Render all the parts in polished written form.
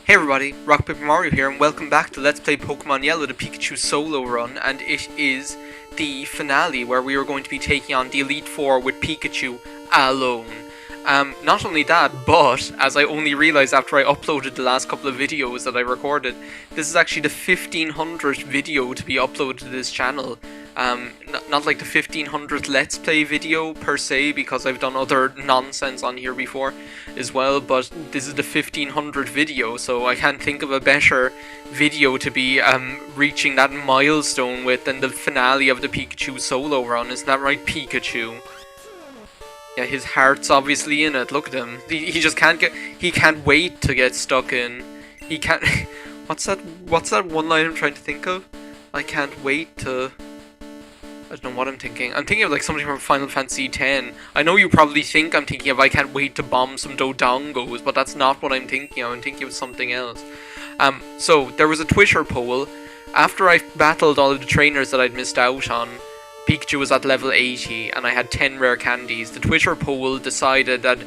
Hey everybody, RockPaperMario here, and welcome back to Let's Play Pokemon Yellow, the Pikachu Solo Run, and it is the finale where we are going to be taking on the Elite Four with Pikachu alone. Not only that, but, as I only realised after I uploaded the last couple of videos that I recorded, this is actually the 1500th video to be uploaded to this channel. Not like the 1500th Let's Play video per se, because I've done other nonsense on here before as well, but this is the 1500th video, so I can't think of a better video to be reaching that milestone with than the finale of the Pikachu Solo Run. Isn't that right, Pikachu? Yeah, his heart's obviously in it. Look at him. He just can't get. He can't wait to get stuck in. He can't. What's that one line I'm trying to think of? I can't wait to. I don't know what I'm thinking. I'm thinking of like something from Final Fantasy X. I know you probably think I'm thinking of I can't wait to bomb some Dodongos, but that's not what I'm thinking of. I'm thinking of something else. So there was a Twitter poll after I battled all of the trainers that I'd missed out on. Pikachu was at level 80 and I had 10 rare candies. The Twitter poll decided that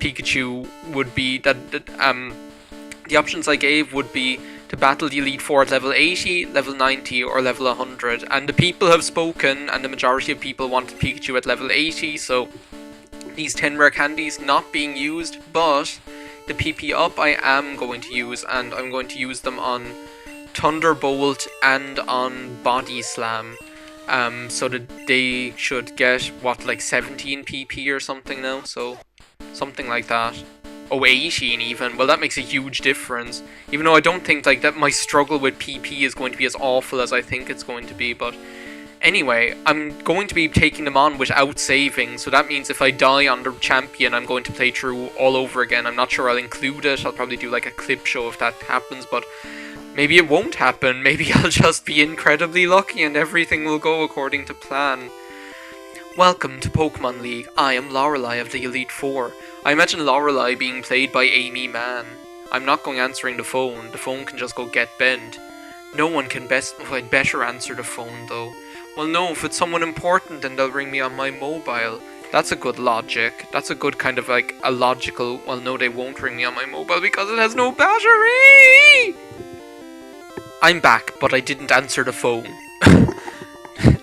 Pikachu would be the options I gave would be to battle the Elite Four at level 80, level 90 or level 100, and the people have spoken and the majority of people wanted Pikachu at level 80, so these 10 rare candies not being used, but the PP up I am going to use, and I'm going to use them on Thunderbolt and on Body Slam. So that they should get, what, like 17 PP or something now, so something like that. Oh, 18 even. Well, that makes a huge difference. Even though I don't think like that my struggle with PP is going to be as awful as I think it's going to be, but anyway, I'm going to be taking them on without saving, so that means if I die on the champion, I'm going to play through all over again. I'm not sure I'll include it. I'll probably do like a clip show if that happens, but maybe it won't happen. Maybe I'll just be incredibly lucky and everything will go according to plan. Welcome to Pokemon League. I am Lorelei of the Elite Four. I imagine Lorelei being played by Amy Mann. I'm not going answering the phone. The phone can just go get bent. No one can I'd better answer the phone though. Well no, if it's someone important then they'll ring me on my mobile. That's a good logic. That's a good kind of like a logical, well no, they won't ring me on my mobile because it has no battery! I'm back, but I didn't answer the phone.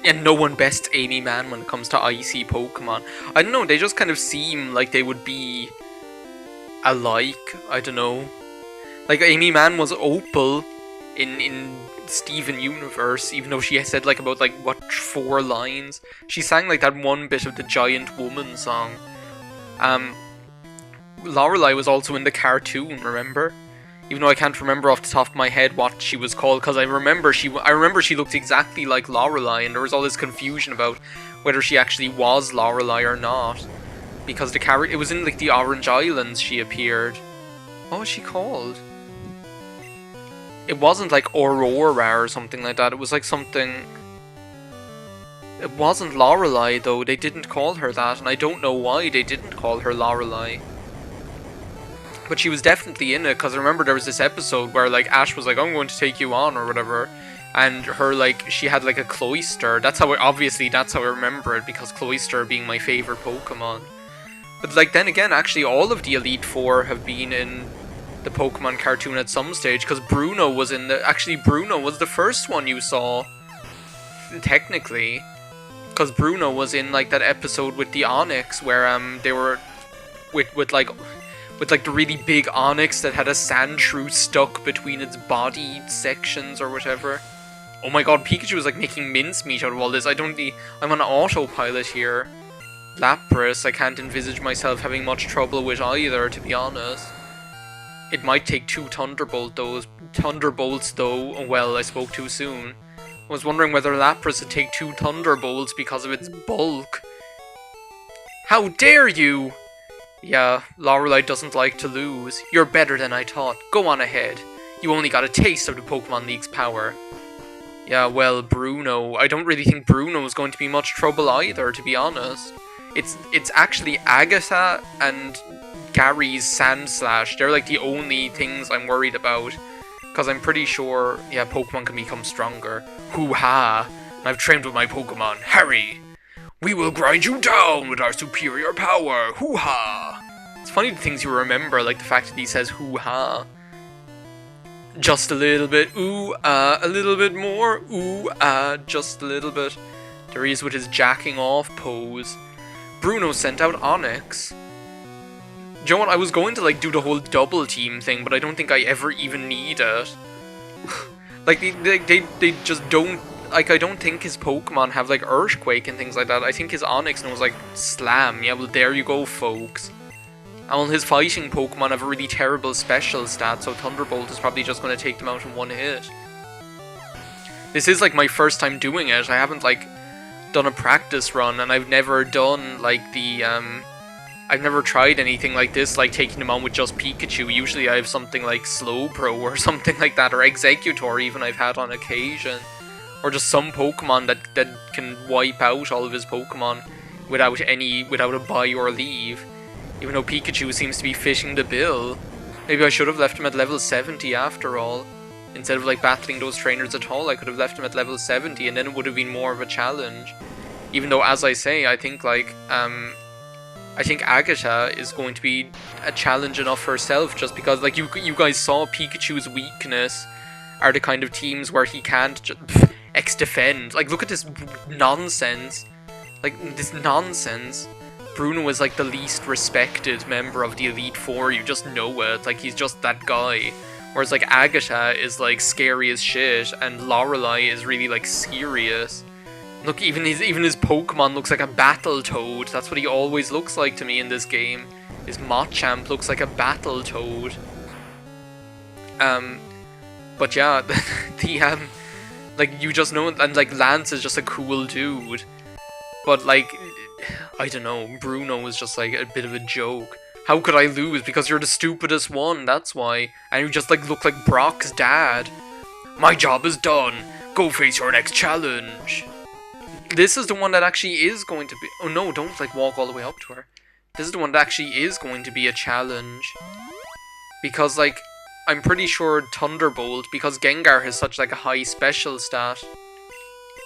And no one bests Amy Mann when it comes to icy Pokemon. I don't know, they just kind of seem like they would be alike. I don't know. Like Amy Mann was Opal in Steven Universe, even though she said like about like what 4 lines. She sang like that one bit of the Giant Woman song. Lorelei was also in the cartoon, remember? Even though I can't remember off the top of my head what she was called, because I remember she looked exactly like Lorelei, and there was all this confusion about whether she actually was Lorelei or not, because it was in like the Orange Islands she appeared. What was she called? It wasn't like Aurora or something like that. It was like something. It wasn't Lorelei though. They didn't call her that, and I don't know why they didn't call her Lorelei. But she was definitely in it, because I remember there was this episode where, like, Ash was like, I'm going to take you on, or whatever. And her, like, she had, like, a Cloyster. Obviously, that's how I remember it, because Cloyster being my favourite Pokemon. But, like, then again, actually, all of the Elite Four have been in the Pokemon cartoon at some stage, because Bruno was in the... Actually, Bruno was the first one you saw, technically. Because Bruno was in, like, that episode with the Onix, where, they were... With the really big Onix that had a Sandshrew stuck between its body sections or whatever. Oh my god, Pikachu is like making mincemeat out of all this. I'm on autopilot here. Lapras, I can't envisage myself having much trouble with either, to be honest. It might take 2 Thunderbolts though. Oh well, I spoke too soon. I was wondering whether Lapras would take 2 Thunderbolts because of its bulk. How dare you! Yeah, Lorelei doesn't like to lose. You're better than I thought. Go on ahead. You only got a taste of the Pokemon League's power. Yeah, well, Bruno. I don't really think Bruno is going to be much trouble either, to be honest. It's actually Agatha and Gary's Sandslash. They're like the only things I'm worried about. Because I'm pretty sure, yeah, Pokemon can become stronger. Hoo-ha! I've trained with my Pokemon. Harry! We will grind you down with our superior power! Hoo-ha! It's funny the things you remember, like the fact that he says hoo-ha. Just a little bit. Ooh, a little bit more. Ooh, just a little bit. There he is with his jacking off pose. Bruno sent out Onyx. Do you know what? I was going to like do the whole double team thing, but I don't think I ever even need it. Like they just don't, like, I don't think his Pokemon have like Earthquake and things like that. I think his Onyx knows like Slam. Yeah, well there you go, folks. And well, his fighting Pokemon have a really terrible special stat, so Thunderbolt is probably just going to take them out in one hit. This is like my first time doing it. I haven't like done a practice run, and I've never done like the I've never tried anything like this, like taking them on with just Pikachu. Usually I have something like Slowbro or something like that, or Executor even I've had on occasion. Or just some Pokemon that can wipe out all of his Pokemon without a buy or leave. Even though Pikachu seems to be fitting the bill. Maybe I should have left him at level 70 after all. Instead of like battling those trainers at all, I could have left him at level 70 and then it would have been more of a challenge. Even though, as I say, I think like, I think Agatha is going to be a challenge enough herself, just because like you guys saw Pikachu's weakness are the kind of teams where he can't just X-defend. Like, look at this nonsense. Like, this nonsense. Bruno is like the least respected member of the Elite Four, you just know it, like he's just that guy. Whereas like Agatha is like scary as shit, and Lorelei is really like serious. Look, even his Pokemon looks like a Battletoad. That's what he always looks like to me in this game. His Machamp looks like a Battletoad. But yeah, like you just know, and like Lance is just a cool dude. But like, I don't know, Bruno is just like a bit of a joke. How could I lose? Because you're the stupidest one, that's why. And you just like look like Brock's dad. My job is done. Go face your next challenge. This is the one that actually is going to be... Oh no, don't like walk all the way up to her. This is the one that actually is going to be a challenge. Because like, I'm pretty sure Thunderbolt, because Gengar has such like a high special stat,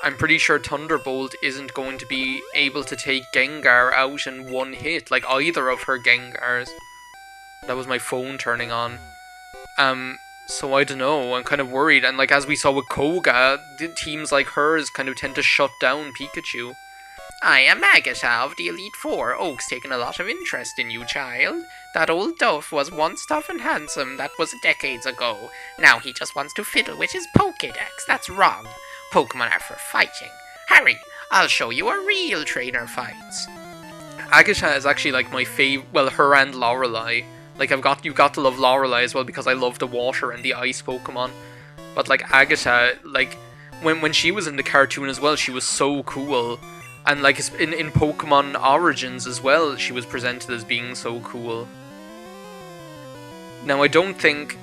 I'm pretty sure Thunderbolt isn't going to be able to take Gengar out in one hit, like either of her Gengars. That was my phone turning on. So I don't know, I'm kind of worried, and like as we saw with Koga, teams like hers kind of tend to shut down Pikachu. I am Agatha of the Elite Four. Oak's taken a lot of interest in you, child. That old Duff was once tough and handsome, that was decades ago. Now he just wants to fiddle with his Pokédex, that's wrong. Pokemon are for fighting. Hurry, I'll show you a real trainer fights. Agatha is actually like my fave. Well, her and Lorelei. Like you've got to love Lorelei as well, because I love the water and the ice Pokemon. But like Agatha, like when she was in the cartoon as well, she was so cool. And like in Pokemon Origins as well, she was presented as being so cool. Now I don't think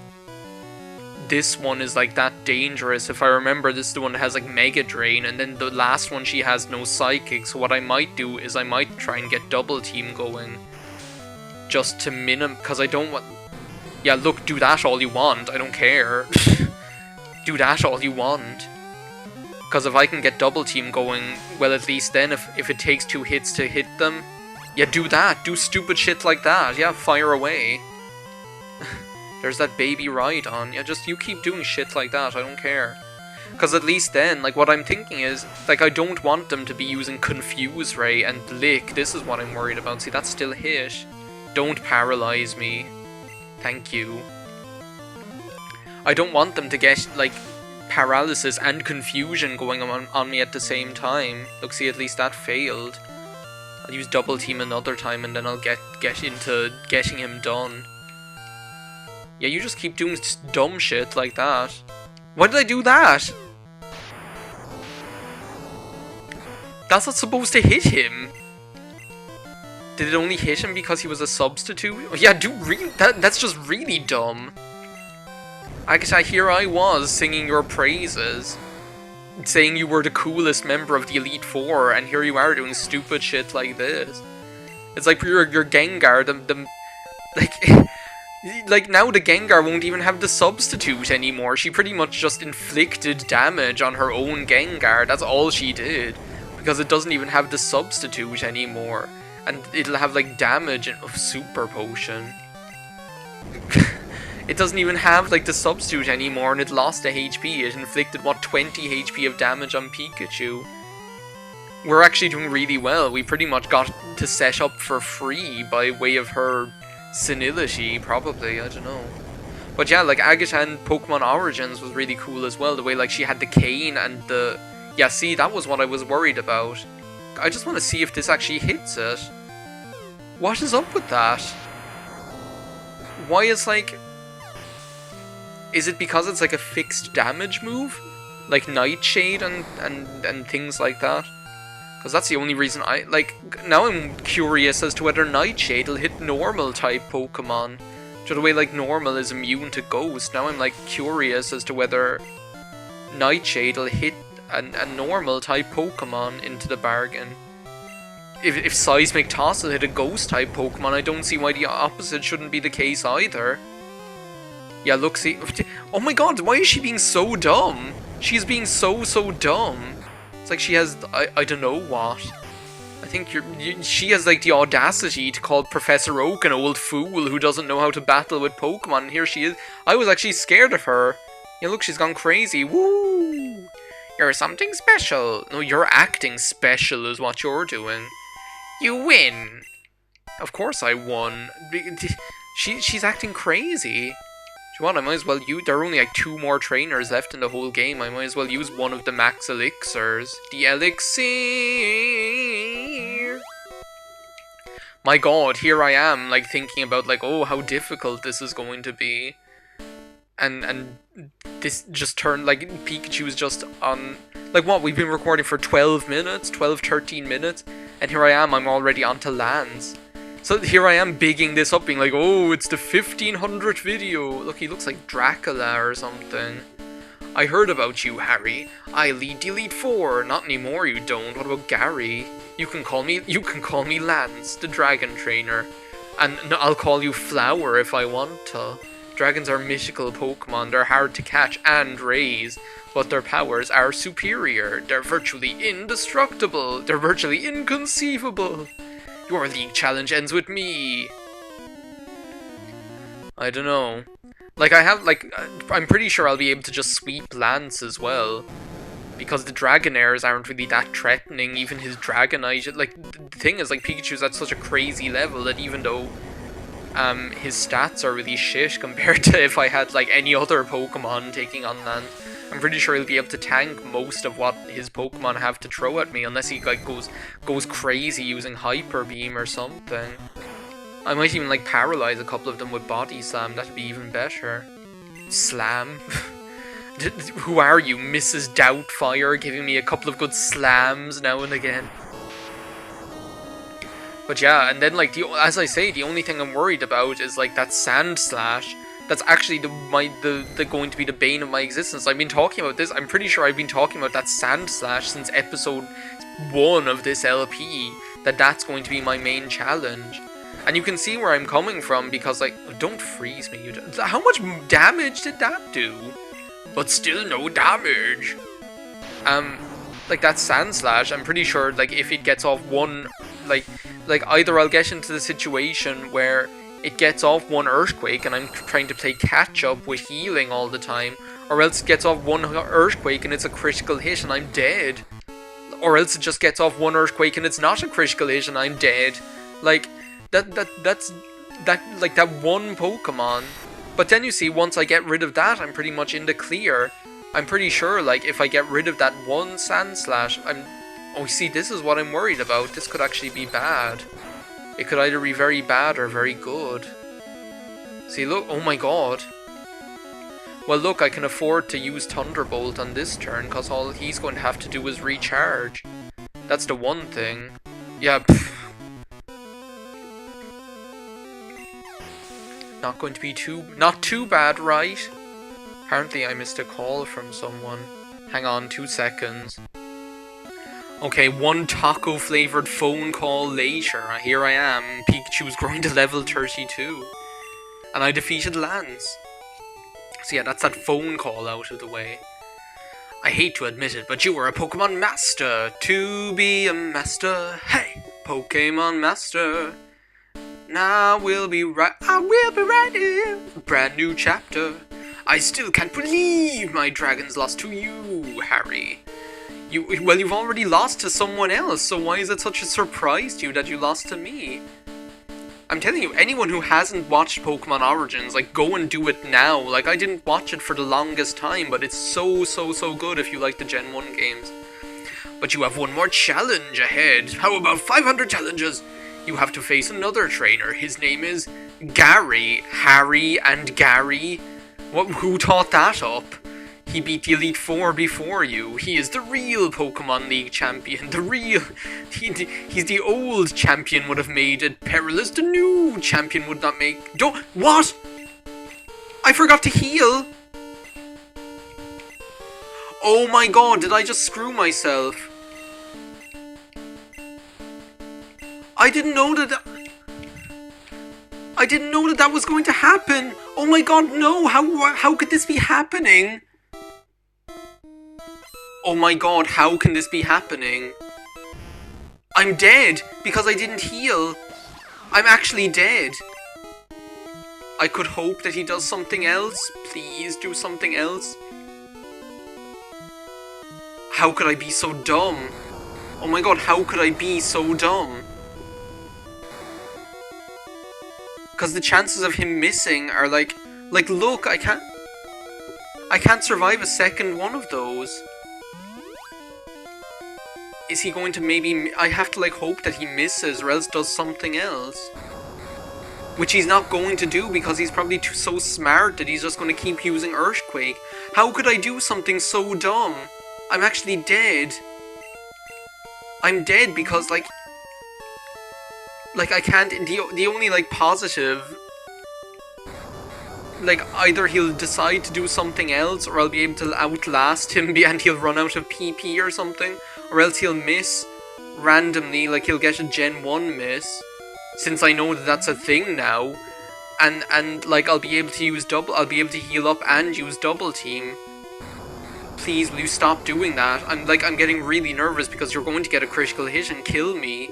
this one is like that dangerous. If I remember, this is the one that has like Mega Drain, and then the last one she has no Psychic. So what I might do is I might try and get Double Team going, just to because I don't want... Yeah, look, do that all you want, I don't care. Do that all you want. Because if I can get Double Team going, well, at least then if it takes 2 hits to hit them, yeah, do that, do stupid shit like that, yeah, fire away. There's that baby Rhydon. Yeah, just you keep doing shit like that, I don't care. Because at least then, like, what I'm thinking is, like, I don't want them to be using Confuse Ray and Lick. This is what I'm worried about. See, that's still hit. Don't paralyze me. Thank you. I don't want them to get, like, paralysis and confusion going on me at the same time. Look, see, at least that failed. I'll use Double Team another time and then I'll get into getting him done. Yeah, you just keep doing dumb shit like that. Why did I do that? That's not supposed to hit him. Did it only hit him because he was a substitute? Oh, yeah, that's just really dumb. Agatha, here I was singing your praises, saying you were the coolest member of the Elite Four, and here you are doing stupid shit like this. It's like your Gengar, like now the Gengar won't even have the substitute anymore. She pretty much just inflicted damage on her own Gengar. That's all she did, because it doesn't even have the substitute anymore, and it'll have like damage of Super Potion. It doesn't even have like the substitute anymore, and it lost a HP. It inflicted, what, 20 HP of damage on Pikachu. We're actually doing really well. We pretty much got to set up for free by way of her senility, probably, I don't know. But yeah, like Agatha in Pokemon Origins was really cool as well. The way like she had the cane and the... Yeah, see, that was what I was worried about. I just want to see if this actually hits it. What is up with that? Why is like... Is it because it's like a fixed damage move? Like Nightshade and things like that? Because that's the only reason I... Like, now I'm curious as to whether Nightshade will hit normal type Pokemon. So the way like normal is immune to Ghost, now I'm like curious as to whether Nightshade will hit a normal type Pokemon into the bargain. If Seismic Toss will hit a Ghost type Pokemon, I don't see why the opposite shouldn't be the case either. Yeah, look, see... Oh my god, why is she being so dumb? She's being so dumb. It's like she has... I don't know what. I think she has like the audacity to call Professor Oak an old fool who doesn't know how to battle with Pokemon. And here she is. I was actually scared of her. Yeah, look, she's gone crazy. Woo! You're something special. No, you're acting special is what you're doing. You win. Of course I won. She's acting crazy. Do you want? I might as well use... There are only like 2 more trainers left in the whole game. I might as well use one of the max elixirs. The elixir. My god, here I am, like, thinking about, like, oh, how difficult this is going to be. And this just turned, like, Pikachu's just on... Like, what, we've been recording for 12 minutes? 12, 13 minutes? And here I am, I'm already onto Lance. So here I am bigging this up, being like, oh, it's the 1500th video. Look, he looks like Dracula or something. I heard about you, Harry. I lead Elite Four. Not anymore, you don't. What about Gary? You can call me Lance, the dragon trainer. And no, I'll call you Flower if I want to. Dragons are mythical Pokemon. They're hard to catch and raise, but their powers are superior. They're virtually indestructible. They're virtually inconceivable. Your league challenge ends with me. I don't know. Like, I'm pretty sure I'll be able to just sweep Lance as well. Because the Dragonairs aren't really that threatening, even his Dragonite. Like, the thing is, like, Pikachu's at such a crazy level that even though his stats are really shit compared to if I had, like, any other Pokemon taking on Lance, I'm pretty sure he'll be able to tank most of what his Pokemon have to throw at me, unless he, like, goes crazy using Hyper Beam or something. I might even, like, paralyze a couple of them with Body Slam. That'd be even better. Slam? Who are you, Mrs. Doubtfire, giving me a couple of good slams now and again? But yeah, and then, like, as I say, the only thing I'm worried about is, like, that Sand Slash. That's actually going to be the bane of my existence. I've been talking about this. I'm pretty sure I've been talking about that Sand Slash since episode 1 of this LP. That's going to be my main challenge. And you can see where I'm coming from because, like, don't freeze me. How much damage did that do? But still no damage. Like that Sand Slash, I'm pretty sure, like, if it gets off one, like either I'll get into the situation where it gets off one Earthquake and I'm trying to play catch up with healing all the time, or else it gets off one Earthquake and it's a critical hit and I'm dead. Or else it just gets off one Earthquake and it's not a critical hit and I'm dead. Like, that's that one Pokemon. But then you see, once I get rid of that, I'm pretty much in the clear. I'm pretty sure, like, if I get rid of that one Sand Slash, oh, see, this is what I'm worried about. This could actually be bad. It could either be very bad or very good. See, look, oh my god. Well, look, I can afford to use Thunderbolt on this turn, because all he's going to have to do is recharge. That's the one thing. Yeah, not going to be not too bad, right? Apparently I missed a call from someone. Hang on 2 seconds. Okay, one taco flavored phone call later. Here I am. Pikachu's growing to level 32. And I defeated Lance. So yeah, that's that phone call out of the way. I hate to admit it, but you were a Pokemon Master. To be a Master. Hey, Pokemon Master. I will be right here. Brand new chapter. I still can't believe my dragon's lost to you, Harry. You've already lost to someone else, so why is it such a surprise to you that you lost to me? I'm telling you, anyone who hasn't watched Pokemon Origins, like, go and do it now. Like, I didn't watch it for the longest time, but it's so good if you like the Gen 1 games. But you have one more challenge ahead. How about 500 challenges? You have to face another trainer. His name is Gary. Harry and Gary. Who taught that up? He beat the Elite Four before you. He is the real Pokemon League champion. He's the old champion would have made it perilous. The new champion would not make... What? I forgot to heal. Oh my god, did I just screw myself? I didn't know that that was going to happen. Oh my god, no. How could this be happening? Oh my god, how can this be happening? I'm dead because I didn't heal. I'm actually dead. I could hope that he does something else. Please do something else. How could I be so dumb? Oh my god, how could I be so dumb? Because the chances of him missing are like look, I can't survive a second one of those. Is he going to maybe... I have to, like, hope that he misses or else does something else. Which he's not going to do because he's probably so smart that he's just going to keep using Earthquake. How could I do something so dumb? I'm actually dead. I'm dead because, like I can't... The only, like, positive... Like, either he'll decide to do something else or I'll be able to outlast him and he'll run out of PP or something. Or else he'll miss randomly, like he'll get a Gen 1 miss, since I know that that's a thing now, and like I'll be able to heal up and use double team. Please, will you stop doing that? I'm getting really nervous because you're going to get a critical hit and kill me.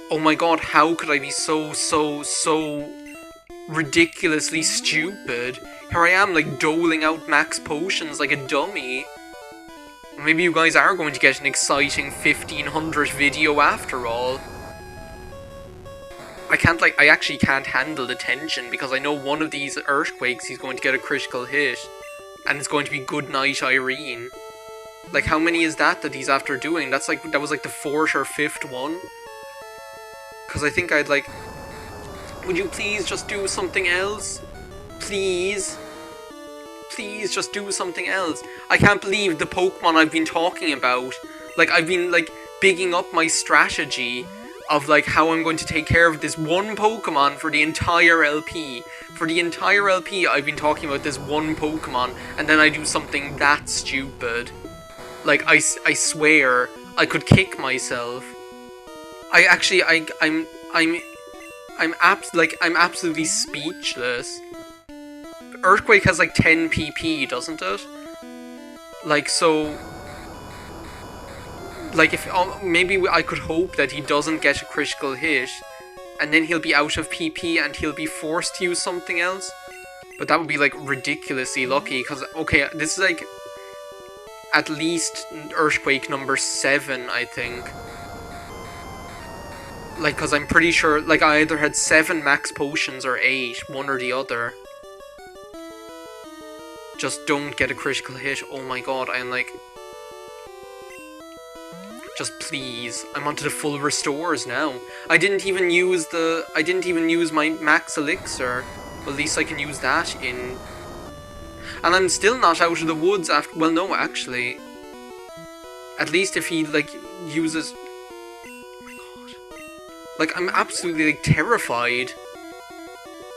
Oh my god, how could I be so ridiculously stupid? Here I am, like, doling out max potions like a dummy. Maybe you guys are going to get an exciting 1500 video after all. I actually can't handle the tension because I know one of these Earthquakes he's going to get a critical hit. And it's going to be Goodnight Irene. Like, how many is that he's after doing? That was like the 4th or 5th one. Because I think I'd like... Would you please just do something else? Please? Please just do something else. I can't believe the Pokemon I've been talking about. Like, I've been, like, bigging up my strategy of, like, how I'm going to take care of this one Pokemon for the entire LP. For the entire LP, I've been talking about this one Pokemon, and then I do something that stupid. Like, I swear, I could kick myself. I'm absolutely speechless. Earthquake has like 10 PP, doesn't it? Like, so... Like, if maybe I could hope that he doesn't get a critical hit, and then he'll be out of PP and he'll be forced to use something else. But that would be, like, ridiculously lucky, because, okay, this is, like, at least Earthquake number 7, I think. Like, because I'm pretty sure, like, I either had 7 max potions or 8, one or the other. Just don't get a critical hit. Oh my god, I'm like... Just please. I'm onto the full restores now. I didn't even use my max elixir. Well, at least I can use that in... And I'm still not out of the woods after... Well, no, actually. At least if he, like, uses... Oh my god. Like, I'm absolutely, like, terrified.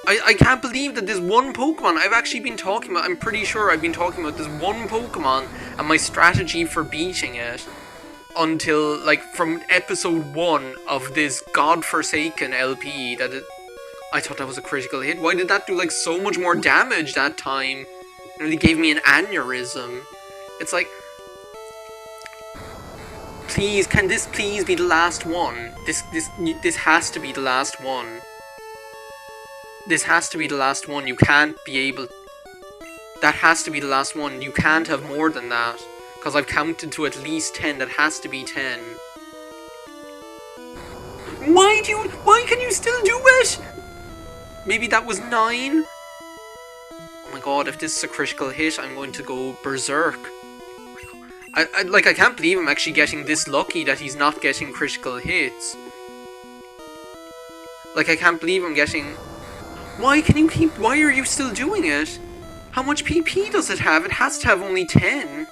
I can't believe that this one Pokemon I've actually been talking about, I'm pretty sure I've been talking about this one Pokemon and my strategy for beating it until, like, from episode 1 of this godforsaken LP I thought that was a critical hit. Why did that do, like, so much more damage that time? It really gave me an aneurysm. It's like... Please, can this please be the last one? This has to be the last one. This has to be the last one. You can't be able... That has to be the last one. You can't have more than that. Because I've counted to at least 10. That has to be 10. Why can you still do it? Maybe that was 9? Oh my god, if this is a critical hit, I'm going to go berserk. I can't believe I'm actually getting this lucky that he's not getting critical hits. Like, I can't believe I'm getting... Why are you still doing it? How much PP does it have? It has to have only 10.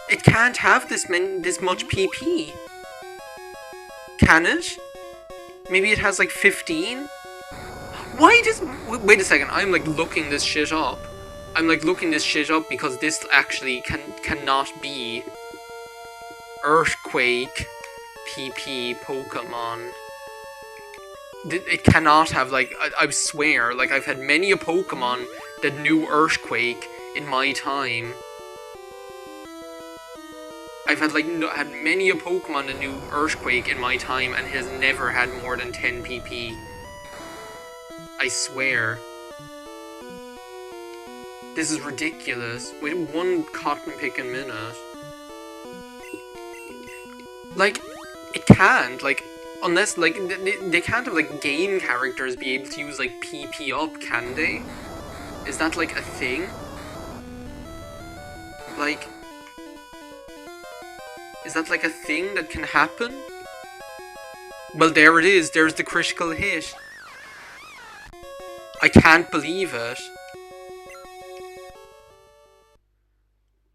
It can't have this much PP. Can it? Maybe it has like 15? Why does... Wait a second, I'm like looking this shit up. I'm like looking this shit up because this actually cannot be Earthquake PP Pokemon. It cannot have, like, I swear, like, I've had many a Pokemon that knew Earthquake in my time. I've had, like, had many a Pokemon that knew Earthquake in my time and has never had more than 10 PP. I swear. This is ridiculous. With one cotton pick a minute. Like, it can't, like... Unless, like, they can't have, like, game characters be able to use, like, PP up, can they? Is that, like, a thing? Like... Is that, like, a thing that can happen? Well, there it is. There's the critical hit. I can't believe it.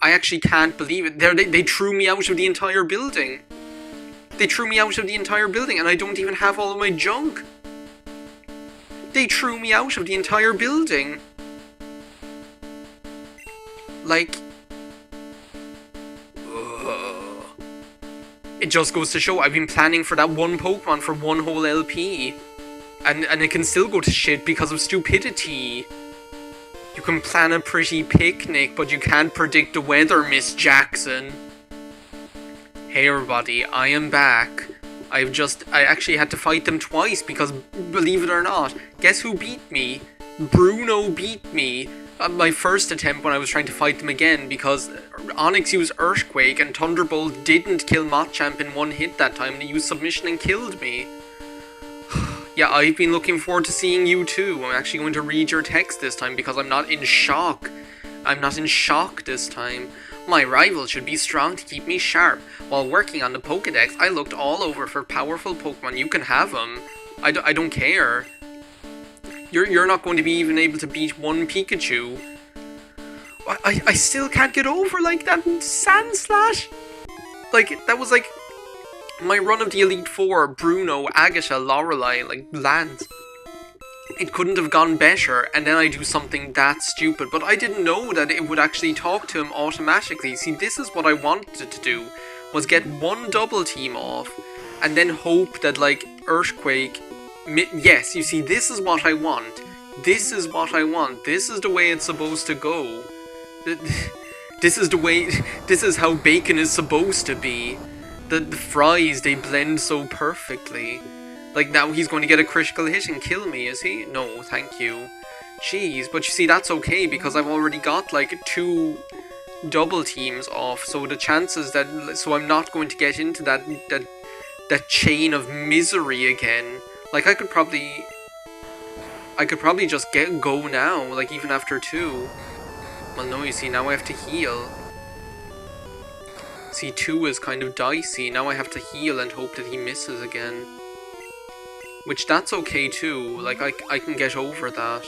I actually can't believe it. They threw me out of the entire building. They threw me out of the entire building and I don't even have all of my junk. They threw me out of the entire building. Like... It just goes to show I've been planning for that one Pokemon for one whole LP. And it can still go to shit because of stupidity. You can plan a pretty picnic, but you can't predict the weather, Miss Jackson. Hey everybody, I am back. I actually had to fight them twice because, believe it or not, guess who beat me? Bruno beat me. My first attempt when I was trying to fight them again because Onyx used Earthquake and Thunderbolt didn't kill Machamp in one hit that time. They used Submission and killed me. Yeah, I've been looking forward to seeing you too. I'm actually going to read your text this time because I'm not in shock. I'm not in shock this time. My rival should be strong to keep me sharp. While working on the Pokédex, I looked all over for powerful Pokemon. You can have them. I don't care. You're not going to be even able to beat one Pikachu. I still can't get over, like, that Sandslash. Like, that was, like, my run of the Elite Four, Bruno, Agatha, Lorelei, like, lands. It couldn't have gone better, and then I do something that stupid. But I didn't know that it would actually talk to him automatically. See, this is what I wanted to do, was get one double team off, and then hope that, like, Earthquake... Yes, you see, this is what I want. This is what I want. This is the way it's supposed to go. This is the way... This is how bacon is supposed to be. The fries, they blend so perfectly. Like, now he's going to get a critical hit and kill me, is he? No, thank you. Jeez, but you see, that's okay, because I've already got, like, 2 double teams off, so the chances that... So I'm not going to get into that chain of misery again. Like, I could probably just go now, like, even after 2. Well, no, you see, now I have to heal. See, 2 is kind of dicey. Now I have to heal and hope that he misses again. Which, that's okay too. Like, I can get over that.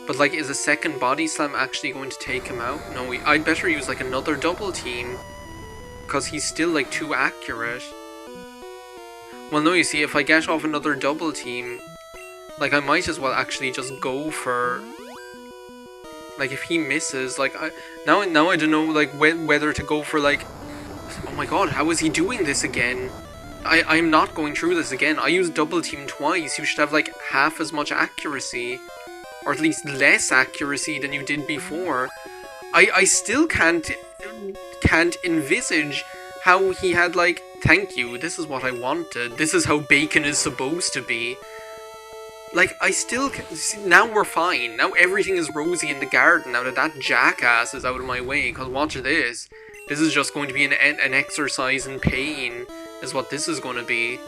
But, like, is a second Body Slam actually going to take him out? No, I'd better use, like, another double team. Because he's still, like, too accurate. Well, no, you see, if I get off another double team, like, I might as well actually just go for... Like, if he misses, like, now I don't know, like, whether to go for, like... Oh my god, how is he doing this again? I'm not going through this again. I used double team twice. You should have, like, half as much accuracy. Or at least less accuracy than you did before. I still can't envisage how he had, like, thank you, this is what I wanted, this is how bacon is supposed to be. Like, I still see, now we're fine, now everything is rosy in the garden now that jackass is out of my way, because watch this. This is just going to be an exercise in pain, is what this is going to be.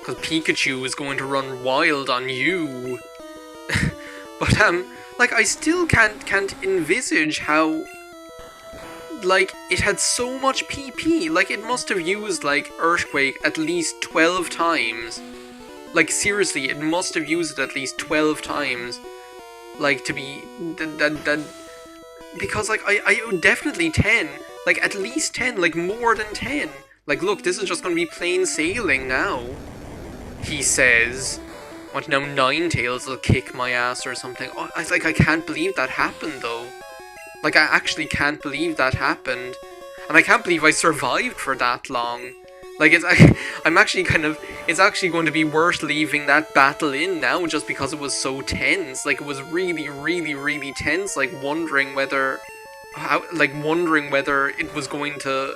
Because Pikachu is going to run wild on you. But, like, I still can't envisage how, like, it had so much PP. Like, it must have used, like, Earthquake at least 12 times. Like, seriously, it must have used it at least 12 times. Like, to be, because, like, I definitely 10. Like, at least 10, like, more than 10. Like, look, this is just gonna be plain sailing now. He says. What, now Ninetales will kick my ass or something? Oh, I can't believe that happened, though. Like, I actually can't believe that happened. And I can't believe I survived for that long. Like, I'm actually kind of, it's actually going to be worth leaving that battle in now just because it was so tense. Like, it was really, really, really tense, like, wondering whether it was going to,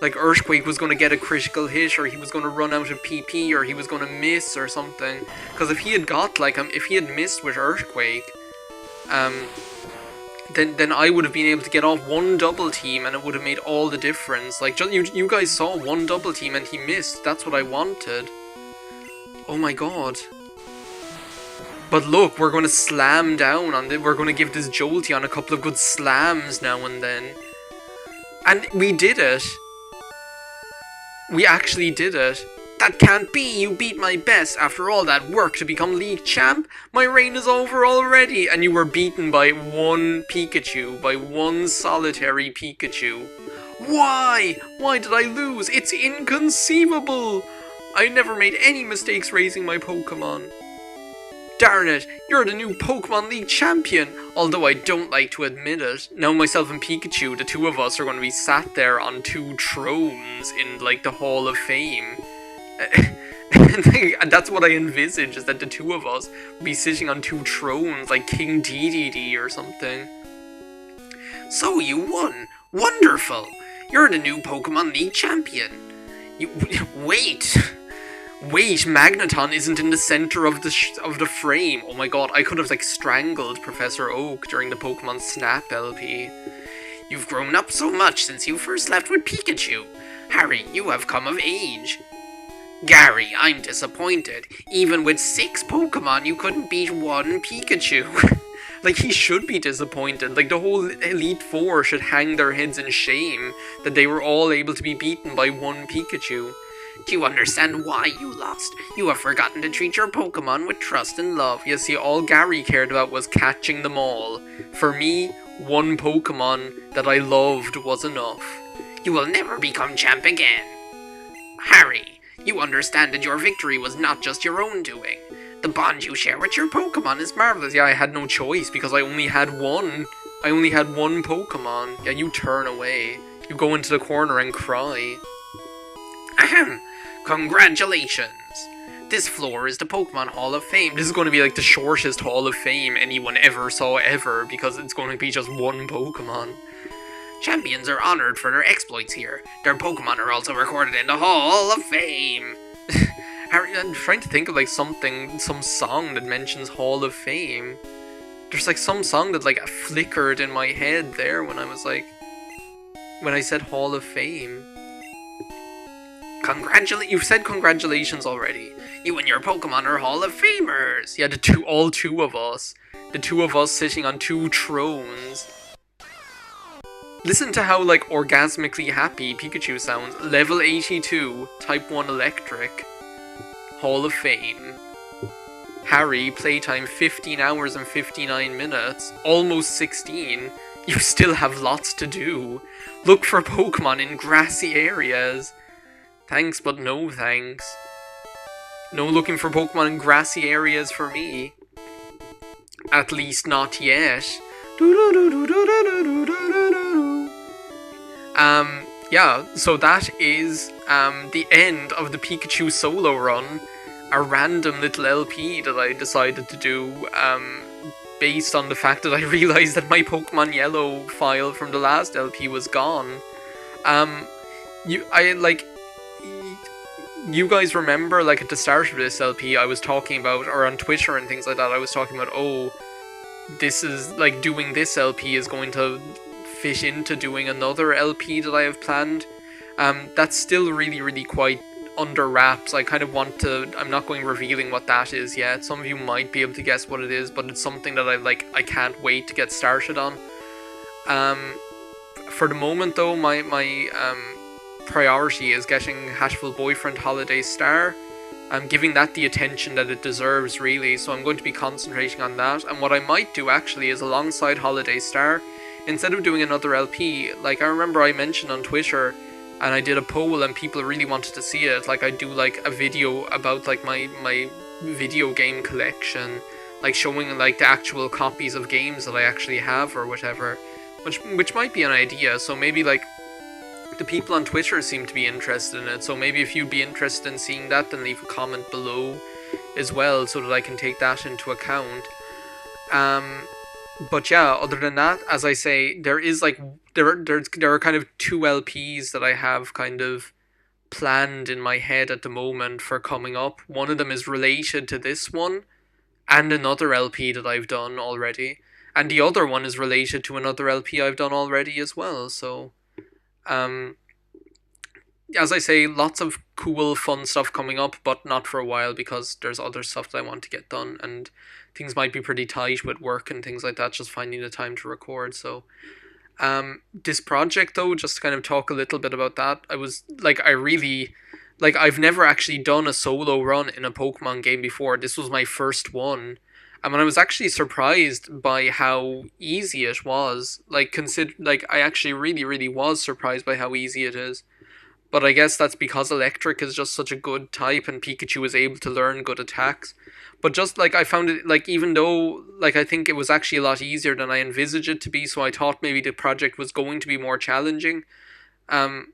like, Earthquake was going to get a critical hit, or he was going to run out of PP, or he was going to miss, or something. Because if he had got, like, if he had missed with Earthquake, then I would have been able to get off one double team, and it would have made all the difference. Like, you guys saw one double team, and he missed. That's what I wanted. Oh my god. But look, we're going to slam down on it. We're going to give this Jolteon a couple of good slams now and then. And we did it. We actually did it. That can't be! You beat my best after all that work to become League Champ! My reign is over already! And you were beaten by one Pikachu. By one solitary Pikachu. Why? Why did I lose? It's inconceivable! I never made any mistakes raising my Pokémon. Darn it! You're the new Pokémon League champion! Although I don't like to admit it. Now myself and Pikachu, the two of us, are going to be sat there on two thrones in, like, the Hall of Fame. And that's what I envisage, is that the two of us will be sitting on two thrones, like King Dedede or something. So you won! Wonderful! You're the new Pokémon League champion! Wait! Wait, Magneton isn't in the center of the frame. Oh my god, I could have, like, strangled Professor Oak during the Pokemon Snap LP. You've grown up so much since you first left with Pikachu. Harry, you have come of age. Gary, I'm disappointed. Even with 6 Pokemon, you couldn't beat one Pikachu. Like, he should be disappointed. Like, the whole Elite Four should hang their heads in shame that they were all able to be beaten by one Pikachu. Do you understand why you lost? You have forgotten to treat your Pokemon with trust and love. You see, all Gary cared about was catching them all. For me, one Pokemon that I loved was enough. You will never become champ again. Harry, you understand that your victory was not just your own doing. The bond you share with your Pokemon is marvelous. Yeah, I had no choice because I only had one. I only had one Pokemon. Yeah, you turn away. You go into the corner and cry. Ahem! Congratulations! This floor is the Pokemon Hall of Fame. This is going to be like the shortest Hall of Fame anyone ever saw ever, because it's going to be just one Pokemon. Champions are honored for their exploits here. Their Pokemon are also recorded in the Hall of Fame. Harry, I'm trying to think of, like, some song that mentions Hall of Fame. There's, like, some song that, like, flickered in my head there when I was, like, when I said Hall of Fame. You've said congratulations already. You and your Pokemon are Hall of Famers. Yeah, all two of us. The two of us sitting on two thrones. Listen to how, like, orgasmically happy Pikachu sounds. Level 82, Type 1 Electric. Hall of Fame. Harry, playtime 15 hours and 59 minutes. Almost 16. You still have lots to do. Look for Pokemon in grassy areas. Thanks, but no thanks. No looking for Pokemon in grassy areas for me. At least not yet. Yeah, so that is, the end of the Pikachu Solo Run. A random little LP that I decided to do, based on the fact that I realized that my Pokemon Yellow file from the last LP was gone. Um, you guys remember, like, at the start of this LP, I was talking about, or on Twitter and things like that, I was talking about, oh, this is, like, doing this LP is going to fit into doing another LP that I have planned. That's still really, really quite under wraps. I kind of want to, I'm not going revealing what that is yet. Some of you might be able to guess what it is, but it's something that I can't wait to get started on. For the moment though, my priority is getting Hatchful Boyfriend Holiday Star. I'm giving that the attention that it deserves, really, so I'm going to be concentrating on that. And what I might do actually is, alongside Holiday Star, instead of doing another LP, like, I remember I mentioned on Twitter, and I did a poll and people really wanted to see it, like, I do like a video about like my video game collection, like showing like the actual copies of games that I actually have or whatever, which might be an idea. So maybe, like, the people on Twitter seem to be interested in it, so maybe if you'd be interested in seeing that, then leave a comment below as well, so that I can take that into account. But yeah, other than that, as I say, there is like there are kind of 2 LPs that I have kind of planned in my head at the moment for coming up. One of them is related to this one and another LP that I've done already, and the other one is related to another LP I've done already as well. So as I say, lots of cool, fun stuff coming up, but not for a while because there's other stuff that I want to get done, and things might be pretty tight with work and things like that, just finding the time to record. So this project though, just to kind of talk a little bit about that, I've never actually done a solo run in a Pokemon game before. This was my first one. And I was actually surprised by how easy it was. I actually really, really was surprised by how easy it is. But I guess that's because Electric is just such a good type and Pikachu is able to learn good attacks. But just, like, I found it, like, even though, like, I think it was actually a lot easier than I envisaged it to be, so I thought maybe the project was going to be more challenging. I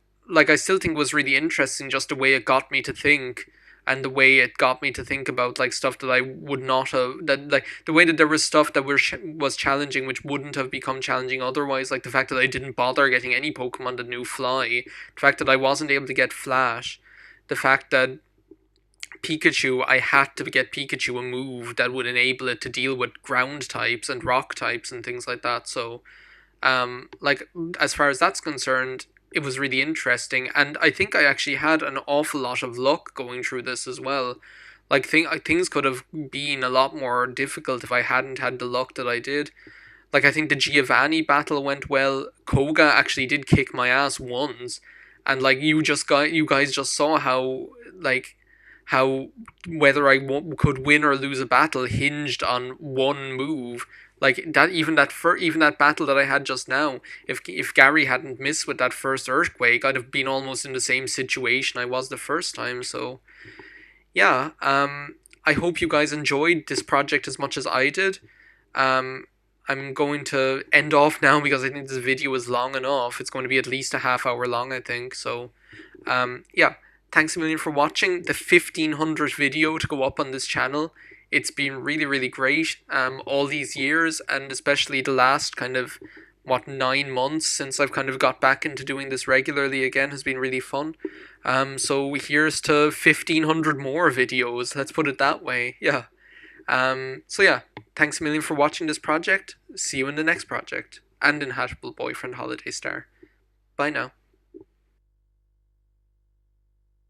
still think it was really interesting, just the way it got me to think, and the way it got me to think about, like, stuff that I would not have, that, like, the way that there was stuff that was challenging which wouldn't have become challenging otherwise, like the fact that I didn't bother getting any Pokemon that knew Fly, the fact that I wasn't able to get Flash, the fact that Pikachu, I had to get Pikachu a move that would enable it to deal with ground types and rock types and things like that. So, as far as that's concerned, it was really interesting, and I think I actually had an awful lot of luck going through this as well. Like, things could have been a lot more difficult if I hadn't had the luck that I did. Like, I think the Giovanni battle went well. Koga actually did kick my ass once, and like you guys just saw how whether I could win or lose a battle hinged on one move. Like that, even that battle that I had just now, if Gary hadn't missed with that first earthquake, I'd have been almost in the same situation I was the first time. So yeah, I hope you guys enjoyed this project as much as I did. I'm going to end off now because I think this video is long enough. It's going to be at least a half-hour long, I think. So yeah, thanks a million for watching the 1500th video to go up on this channel. It's been really, really great all these years, and especially the last kind of, 9 months since I've kind of got back into doing this regularly again has been really fun. So here's to 1500 more videos, let's put it that way, yeah. So yeah, thanks a million for watching this project. See you in the next project, and in Hatchable Boyfriend Holiday Star. Bye now.